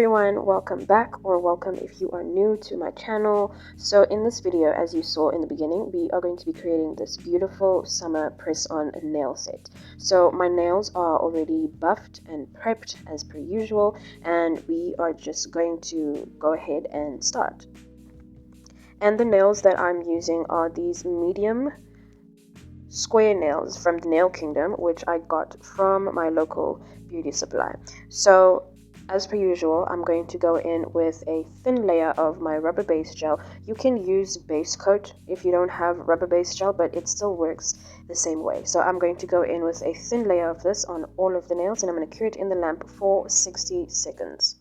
everyone, welcome back, or welcome if you are new to my channel. So in this video, as you saw in the beginning, we are going to be creating this beautiful summer press-on nail set. So my nails are already buffed and prepped as per usual, and we are just going to go ahead and start. And the nails that I'm using are these medium square nails from the Nail Kingdom, which I got from my local beauty supply. So as per usual, I'm going to go in with a thin layer of my rubber base gel. You can use base coat if you don't have rubber base gel, but it still works the same way. So I'm going to go in with a thin layer of this on all of the nails, and I'm going to cure it in the lamp for 60 seconds.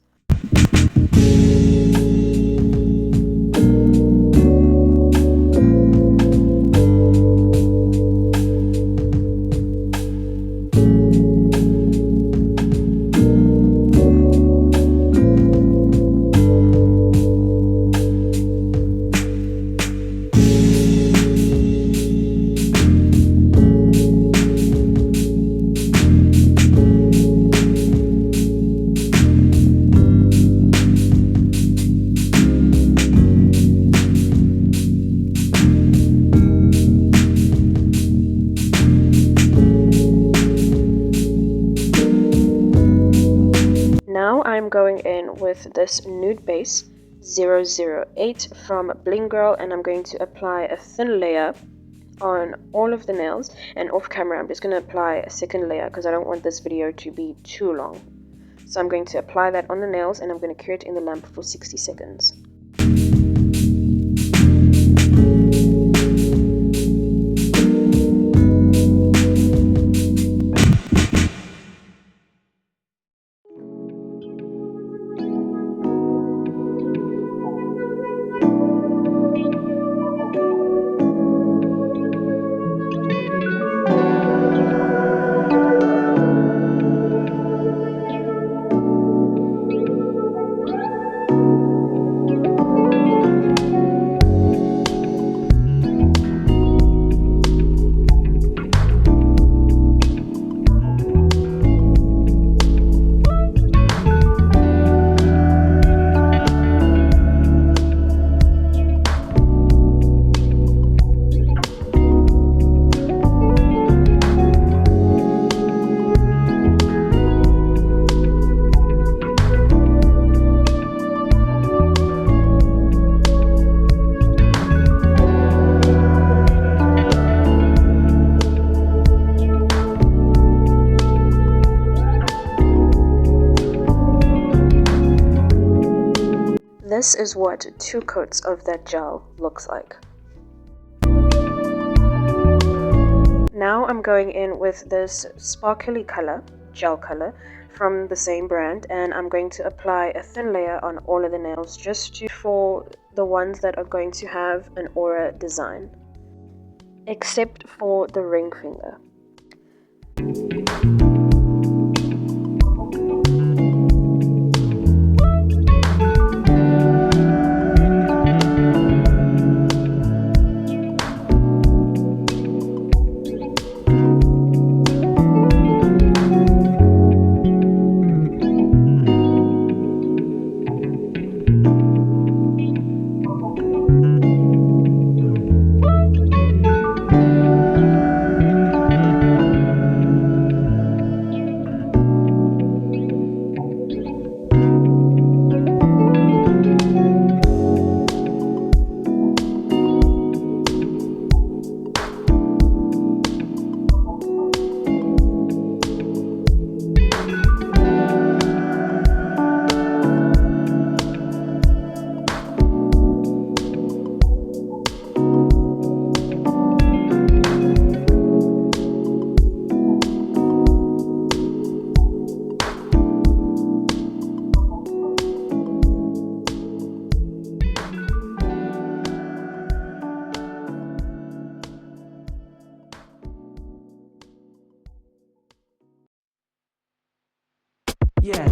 Now I'm going in with this nude base 008 from Bling Girl, and I'm going to apply a thin layer on all of the nails, and off camera I'm just going to apply a second layer because I don't want this video to be too long. So I'm going to apply that on the nails, and I'm going to cure it in the lamp for 60 seconds. This is what 2 coats of that gel looks like. Now I'm going in with this sparkly color, gel color, from the same brand, and I'm going to apply a thin layer on all of the nails just for the ones that are going to have an aura design, except for the ring finger. Yeah.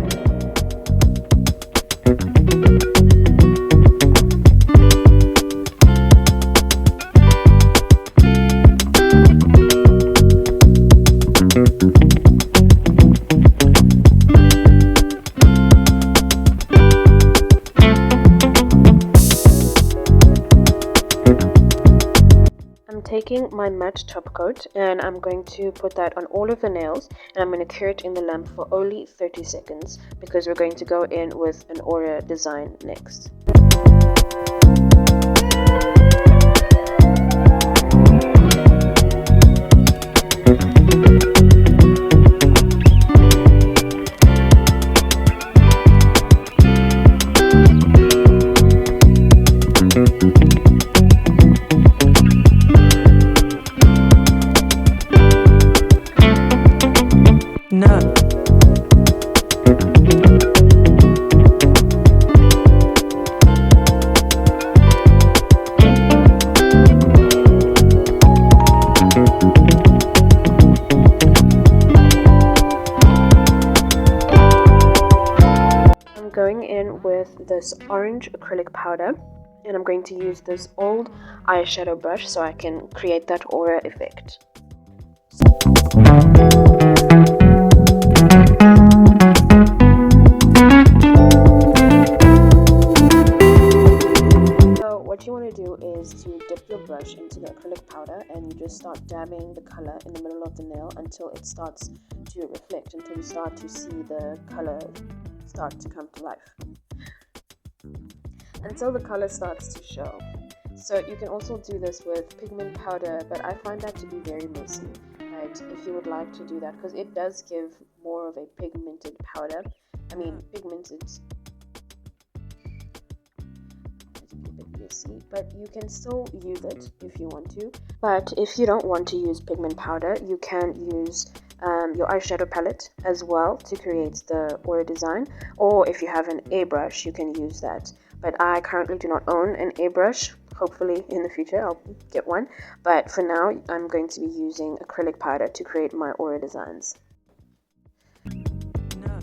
taking my matte top coat and I'm going to put that on all of the nails, and I'm going to cure it in the lamp for only 30 seconds because we're going to go in with an aura design next. No. I'm going in with this orange acrylic powder, and I'm going to use this old eyeshadow brush so I can create that aura effect. So what you want to do is to dip your brush into the acrylic powder and you just start dabbing the color in the middle of the nail until it starts to reflect, until you start to see the color start to come to life, until the color starts to show. So you can also do this with pigment powder, but I find that to be very messy. But if you would like to do that, because it does give more of a pigmented powder, pigmented, it's a bit messy, but you can still use it if you want to. But if you don't want to use pigment powder, you can use your eyeshadow palette as well to create the aura design, or if you have an airbrush you can use that. But I currently do not own an airbrush. Hopefully in the future I'll get one, but for now I'm going to be using acrylic powder to create my aura designs. No.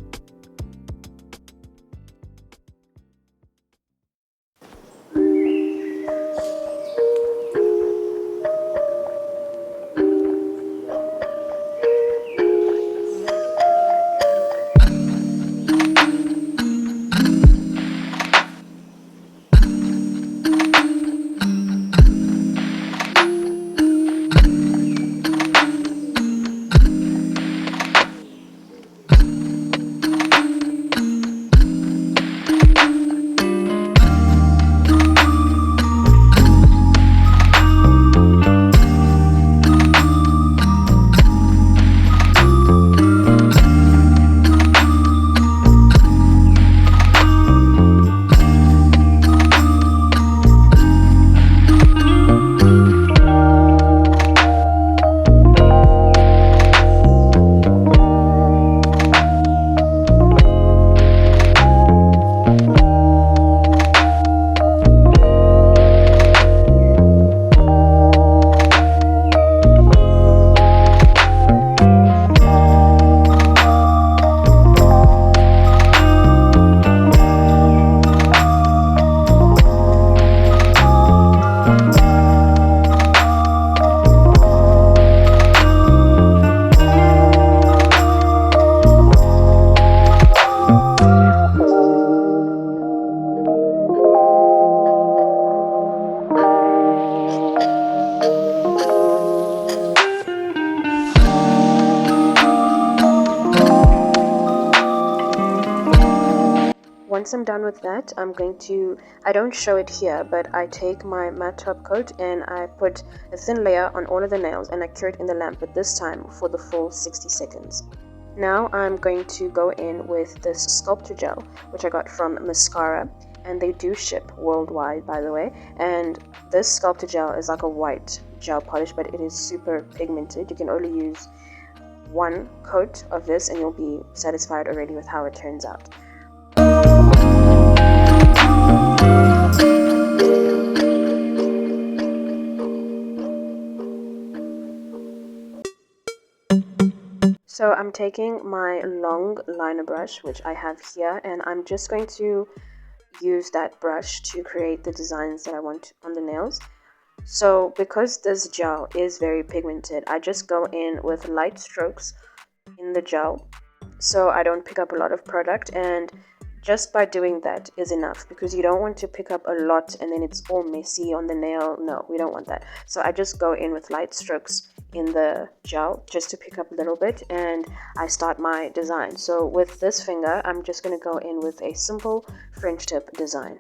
Once I'm done with that, I don't show it here, but I take my matte top coat and I put a thin layer on all of the nails and I cure it in the lamp, but this time for the full 60 seconds. Now I'm going to go in with this sculpture gel, which I got from Mascara, and they do ship worldwide, by the way. And this sculpture gel is like a white gel polish, but it is super pigmented. You can only use one coat of this and you'll be satisfied already with how it turns out. So I'm taking my long liner brush, which I have here, and I'm just going to use that brush to create the designs that I want on the nails. So because this gel is very pigmented, I just go in with light strokes in the gel so I don't pick up a lot of product, and Just by doing that is enough, because you don't want to pick up a lot and then it's all messy on the nail. No, we don't want that. So I just go in with light strokes in the gel just to pick up a little bit, and I start my design. So with this finger, I'm just going to go in with a simple French tip design.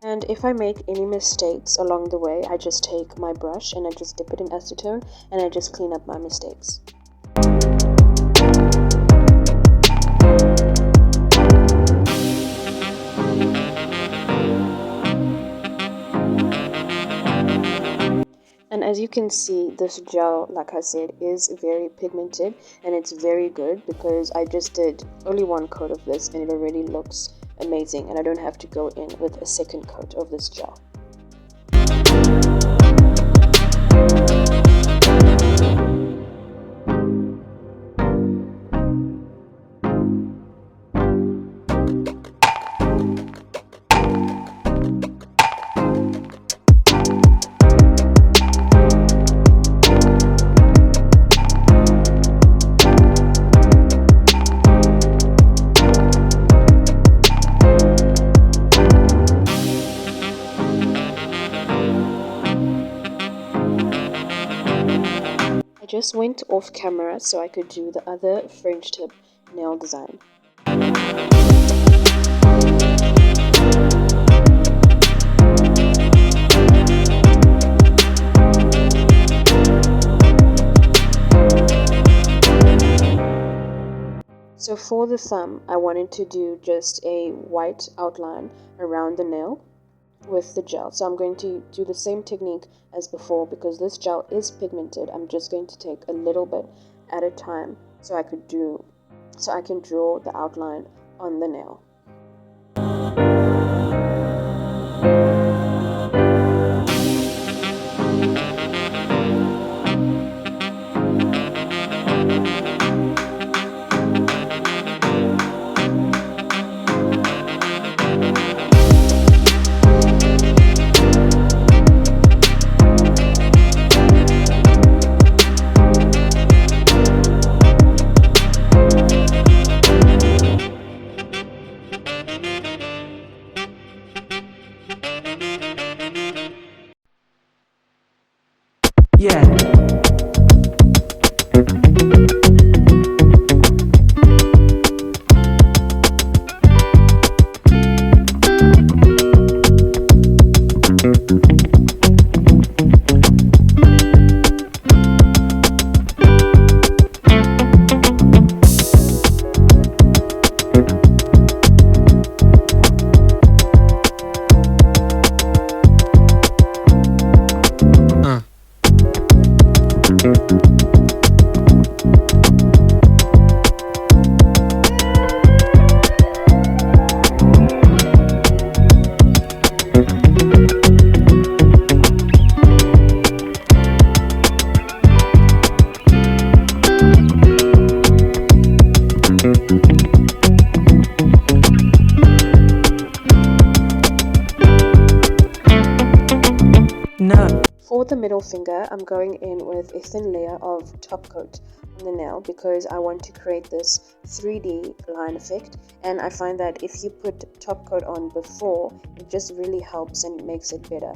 And if I make any mistakes along the way, I just take my brush and I just dip it in acetone and I just clean up my mistakes. And as you can see, this gel, like I said, is very pigmented, and it's very good because I just did only one coat of this and it already looks amazing, and I don't have to go in with a second coat of this gel. I just went off camera so I could do the other French tip nail design. So for the thumb, I wanted to do just a white outline around the nail with the gel. So I'm going to do the same technique as before, because this gel is pigmented. I'm just going to take a little bit at a time so I can draw the outline on the nail. Yeah. No. For the middle finger, I'm going in with a thin layer of top coat on the nail because I want to create this 3D line effect, and I find that if you put top coat on before, it just really helps and makes it better.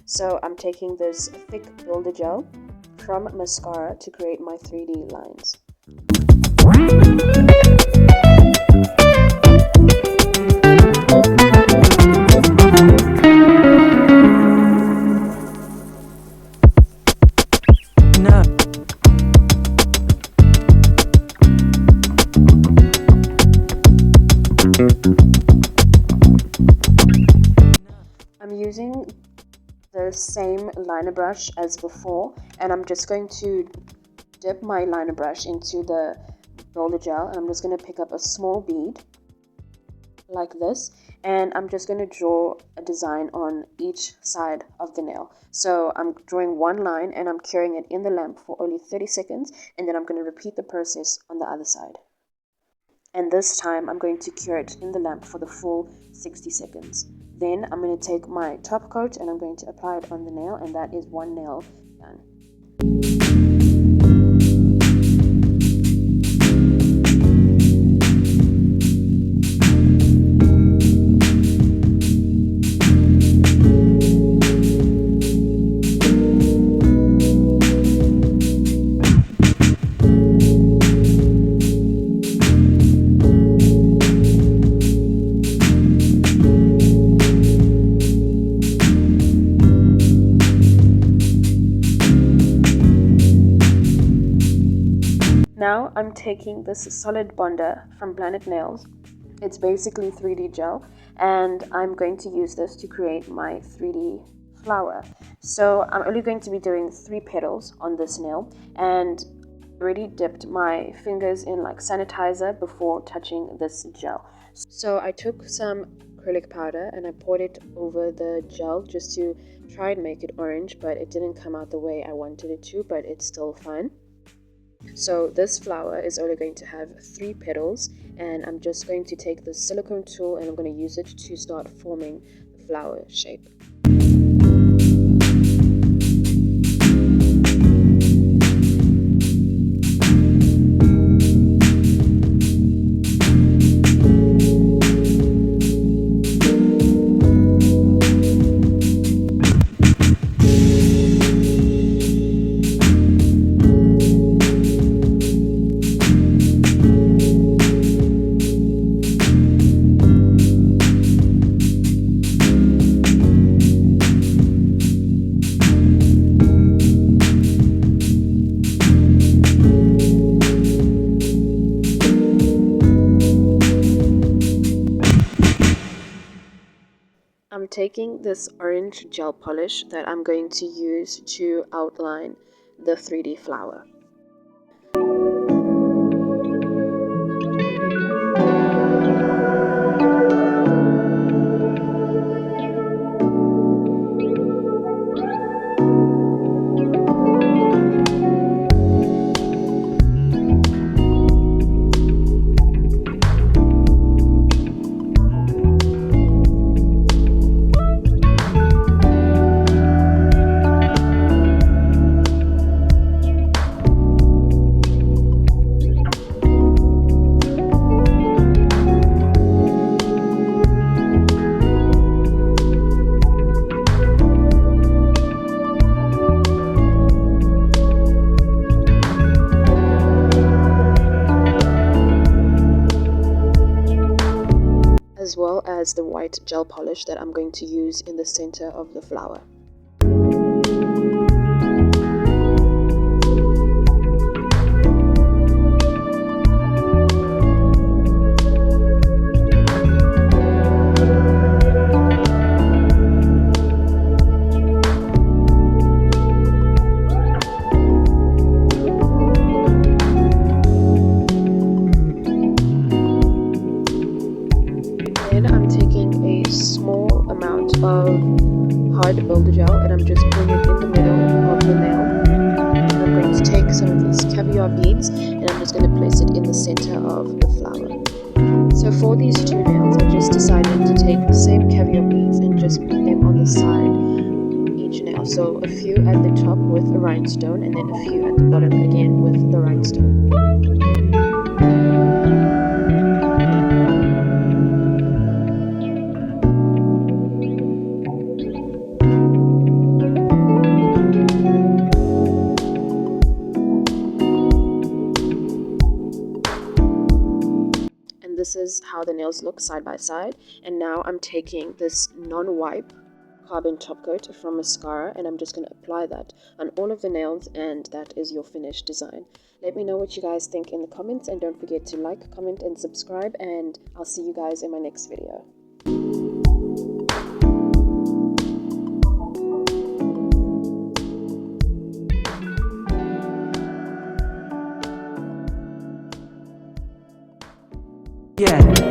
So I'm taking this thick builder gel from mascara to create my 3D lines. No. I'm using the same liner brush as before, and I'm just going to dip my liner brush into the roller gel, and I'm just going to pick up a small bead like this, and I'm just going to draw a design on each side of the nail. So I'm drawing one line and I'm curing it in the lamp for only 30 seconds, and then I'm going to repeat the process on the other side. And this time I'm going to cure it in the lamp for the full 60 seconds. Then I'm going to take my top coat and I'm going to apply it on the nail, and that is one nail done. Now I'm taking this solid bonder from Planet Nails. It's basically 3D gel, and I'm going to use this to create my 3D flower. So I'm only going to be doing 3 petals on this nail, and already dipped my fingers in like sanitizer before touching this gel. So I took some acrylic powder and I poured it over the gel just to try and make it orange, but it didn't come out the way I wanted it to, but it's still fine. So this flower is only going to have 3 petals, and I'm just going to take the silicone tool and I'm going to use it to start forming the flower shape. I'm taking this orange gel polish that I'm going to use to outline the 3D flower. As well as the white gel polish that I'm going to use in the center of the flower. of hard builder gel, and I'm just putting it in the middle of the nail. And I'm going to take some of these caviar beads and I'm just going to place it in the center of the flower. So for these two nails, I just decided to take the same caviar beads and just put them on the side each nail. So a few at the top with a rhinestone, and then a few at the bottom again with the rhinestone. And this is how the nails look side by side. And now I'm taking this non-wipe carbon top coat from mascara, and I'm just going to apply that on all of the nails, and that is your finished design. Let me know what you guys think in the comments, and don't forget to like, comment, and subscribe, and I'll see you guys in my next video. Yeah.